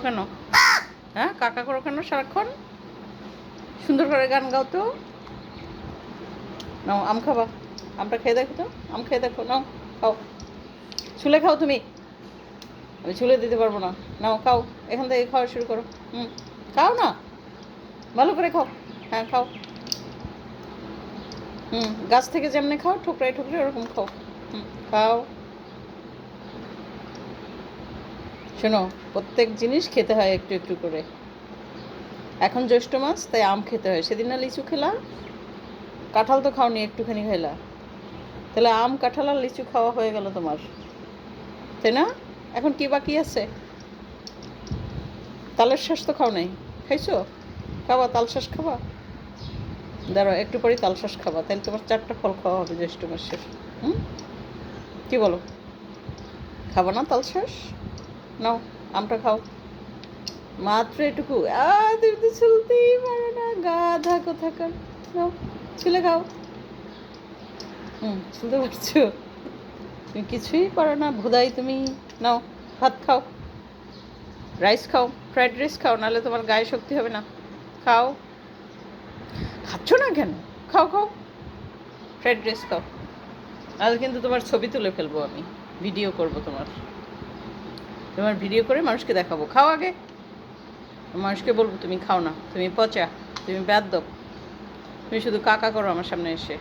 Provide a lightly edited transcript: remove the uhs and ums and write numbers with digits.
কেন? হ্যাঁ, কাকা করো কেন সারাক্ষণ? সুন্দর করে গান গাও তো। নাও আম খাবা, আমটা খেয়ে দেখো তো, আম খেয়ে দেখো, নাও খাও, ছুলে খাও তুমি, আমি ছুলে দিতে পারবো না। নাও খাও, এখান থেকে খাওয়া শুরু করো। খাও না, ভালো করে খাও। হ্যাঁ খাও। গাছ থেকে যেমনি খাও, ঠোকরাই ঠোকরাই ওরকম খাও। খাও। শোনো, প্রত্যেক জিনিস খেতে হয় একটু একটু করে। এখন জ্যৈষ্ঠ মাস, তাই আম খেতে হয়। সেদিন না লিচু খেলা, কাঁঠাল তো খাওনি, একটুখানি খাইলা, তাহলে আম কাঁঠাল আর লিচু খাওয়া হয়ে গেল তোমার, তাই না? এখন কি বাকি আছে? তালের শ্বাস তো খাও নাই, খাইছো? খাবা, তাল শ্বাস খাবা। দাঁড়াও, একটু পরেই তাল শ্বাস খাবা, তাহলে তোমার 4টা ফল খাওয়া হবে জ্যৈষ্ঠ মাসের। কি বলো, খাবা না তাল শ্বাস? নাও, আমটা খাও, মাত্র এটুকু। তুমি তো ছুলতেই পারো না, গাধা কোথাকার। নাও, ছুলে খাও। ছুলতে পারছো? তুমি কিছুই পারো না, ভোদাই তুমি। নাও, ভাত খাও, রাইস খাও, ফ্রাইড রাইস খাও, নাহলে তোমার গায়ে শক্তি হবে না। খাও। খাচ্ছ না কেন? খাও খাও, ফ্রাইড রাইস খাও, নাহলে কিন্তু তোমার ছবি তুলে ফেলবো আমি, ভিডিও করব তোমার, তোমার ভিডিও করে মানুষকে দেখাবো। খাও আগে, মানুষকে বলবো তুমি খাও না, তুমি পচা, তুমি বেয়াদ্দপ, তুমি শুধু কাকা করো আমার সামনে এসে।